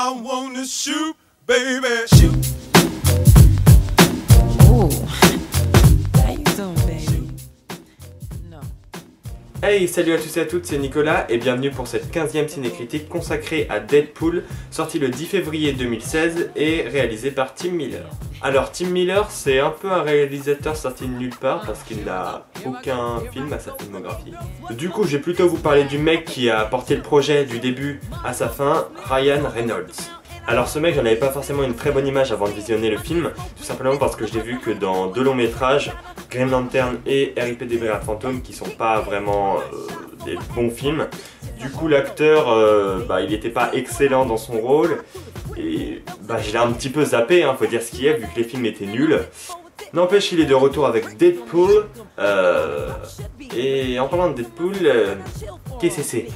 I wanna shoot, baby. Shoot. Ooh. How you doing, baby? No. Hey, salut à tous et à toutes, c'est Nicolas et bienvenue pour cette 15e ciné-critique consacrée à Deadpool, sorti le 10 février 2016 et réalisé par Tim Miller. Alors Tim Miller, c'est un peu un réalisateur sorti de nulle part parce qu'il n'a aucun film à sa filmographie. Du coup, je vais plutôt vous parler du mec qui a porté le projet du début à sa fin, Ryan Reynolds. Alors ce mec, j'en avais pas forcément une très bonne image avant de visionner le film, tout simplement parce que je l'ai vu que dans deux longs métrages, Green Lantern et R.I.P. Brigade Fantôme, qui sont pas vraiment des bons films. Du coup l'acteur, il était pas excellent dans son rôle, et je l'ai un petit peu zappé, faut dire ce qu'il y a, vu que les films étaient nuls. N'empêche, il est de retour avec Deadpool, et en parlant de Deadpool, qu'est-ce que c'est ?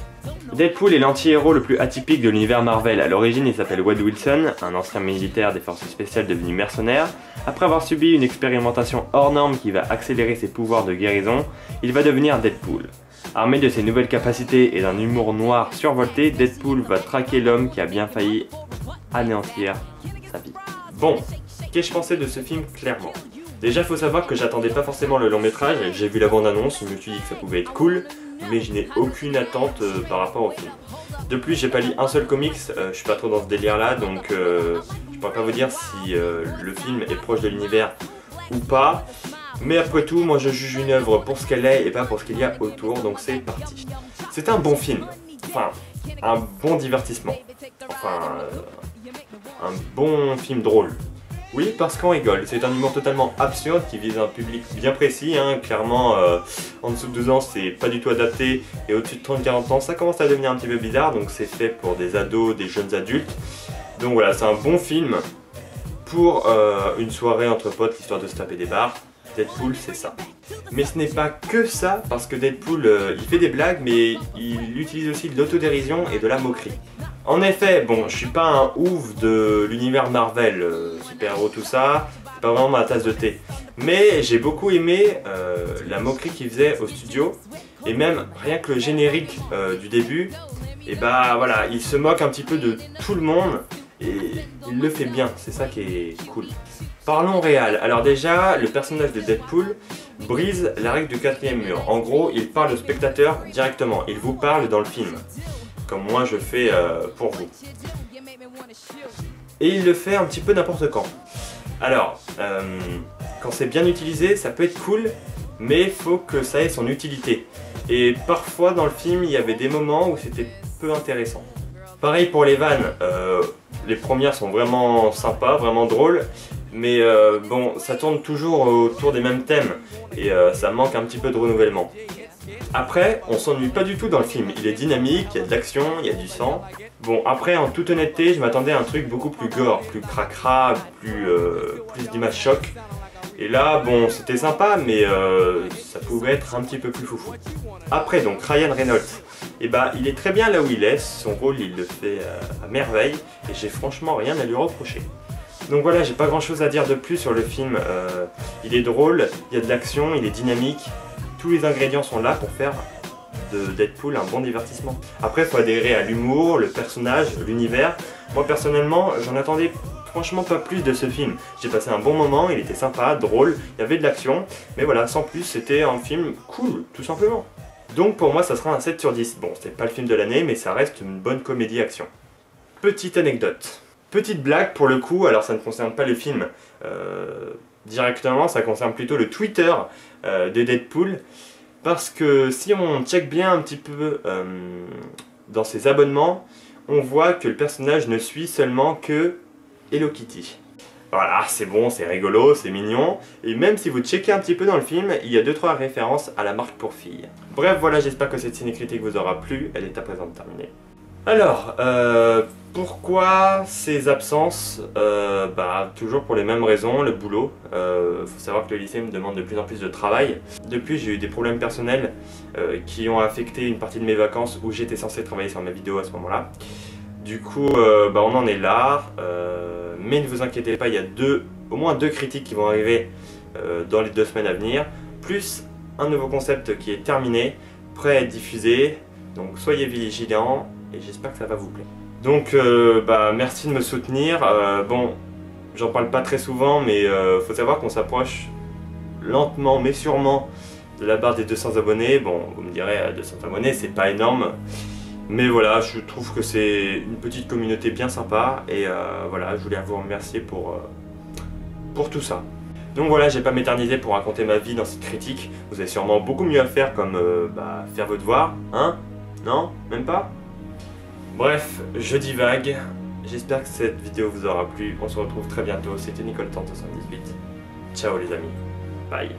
Deadpool est l'anti-héros le plus atypique de l'univers Marvel. À l'origine, il s'appelle Wade Wilson, un ancien militaire des forces spéciales devenu mercenaire. Après avoir subi une expérimentation hors norme qui va accélérer ses pouvoirs de guérison, il va devenir Deadpool. Armé de ses nouvelles capacités et d'un humour noir survolté, Deadpool va traquer l'homme qui a bien failli anéantir sa vie. Bon, qu'ai-je pensé de ce film clairement ? Déjà, il faut savoir que j'attendais pas forcément le long métrage, j'ai vu la bande-annonce, je me suis dit que ça pouvait être cool, mais je n'ai aucune attente par rapport au film. De plus, j'ai pas lu un seul comics, je suis pas trop dans ce délire là, donc je pourrais pas vous dire si le film est proche de l'univers ou pas. Mais après tout, moi je juge une œuvre pour ce qu'elle est et pas pour ce qu'il y a autour, donc c'est parti. C'est un bon film, enfin, un bon divertissement, un bon film drôle. Oui, parce qu'on rigole, c'est un humour totalement absurde qui vise un public bien précis, clairement en dessous de 12 ans c'est pas du tout adapté et au-dessus de 30-40 ans ça commence à devenir un petit peu bizarre, donc c'est fait pour des ados, des jeunes adultes. Donc voilà, c'est un bon film pour une soirée entre potes histoire de se taper des barres. Deadpool c'est ça. Mais ce n'est pas que ça, parce que Deadpool il fait des blagues mais il utilise aussi de l'autodérision et de la moquerie. En effet, bon, je suis pas un ouf de l'univers Marvel, super-héros tout ça, c'est pas vraiment ma tasse de thé. Mais j'ai beaucoup aimé la moquerie qu'il faisait au studio, et même rien que le générique du début, et voilà, il se moque un petit peu de tout le monde, et il le fait bien, c'est ça qui est cool. Parlons réel. Alors déjà, le personnage de Deadpool brise la règle du 4e mur. En gros, il parle au spectateur directement, il vous parle dans le film. Comme moi je fais pour vous. Et il le fait un petit peu n'importe quand. Alors, quand c'est bien utilisé, ça peut être cool, mais il faut que ça ait son utilité. Et parfois dans le film, il y avait des moments où c'était peu intéressant. Pareil pour les vannes, les premières sont vraiment sympas, vraiment drôles, mais bon, ça tourne toujours autour des mêmes thèmes, et ça manque un petit peu de renouvellement. Après, on s'ennuie pas du tout dans le film, il est dynamique, il y a de l'action, il y a du sang. Bon, après, en toute honnêteté, je m'attendais à un truc beaucoup plus gore, plus cracra, plus d'images choc. Et là, bon, c'était sympa, mais ça pouvait être un petit peu plus foufou. Après, donc, Ryan Reynolds, il est très bien là où il est, son rôle, il le fait à merveille, et j'ai franchement rien à lui reprocher. Donc voilà, j'ai pas grand chose à dire de plus sur le film, il est drôle, il y a de l'action, il est dynamique. Tous les ingrédients sont là pour faire de Deadpool un bon divertissement. Après, il faut adhérer à l'humour, le personnage, l'univers. Moi personnellement, j'en attendais franchement pas plus de ce film. J'ai passé un bon moment, il était sympa, drôle, il y avait de l'action, mais voilà, sans plus, c'était un film cool, tout simplement. Donc pour moi, ça sera un 7 sur 10. Bon, c'est pas le film de l'année, mais ça reste une bonne comédie-action. Petite anecdote. Petite blague pour le coup, alors ça ne concerne pas le film directement, ça concerne plutôt le Twitter de Deadpool, parce que si on check bien un petit peu dans ses abonnements, on voit que le personnage ne suit seulement que Hello Kitty. Voilà, c'est bon, c'est rigolo, c'est mignon, et même si vous checkez un petit peu dans le film, il y a 2-3 références à la marque pour filles. Bref, voilà, j'espère que cette ciné-critique vous aura plu, elle est à présent terminée. Alors, pourquoi ces absences? Toujours pour les mêmes raisons, le boulot. Faut savoir que le lycée me demande de plus en plus de travail. Depuis, j'ai eu des problèmes personnels qui ont affecté une partie de mes vacances où j'étais censé travailler sur ma vidéo à ce moment-là. Du coup, on en est là, mais ne vous inquiétez pas, il y a au moins deux critiques qui vont arriver dans les 2 semaines à venir, plus un nouveau concept qui est terminé, prêt à être diffusé, donc soyez vigilants et j'espère que ça va vous plaire. Donc bah, merci de me soutenir. Bon, j'en parle pas très souvent, mais faut savoir qu'on s'approche lentement mais sûrement de la barre des 200 abonnés. Bon, vous me direz, 200 abonnés, c'est pas énorme. Mais voilà, je trouve que c'est une petite communauté bien sympa. Et voilà, je voulais vous remercier pour tout ça. Donc voilà, je vais pas m'éterniser pour raconter ma vie dans cette critique. Vous avez sûrement beaucoup mieux à faire comme bah, faire vos devoirs, hein? Non? Même pas? Bref, je divague. J'espère que cette vidéo vous aura plu. On se retrouve très bientôt. C'était Nicole Tante 78. Ciao les amis. Bye.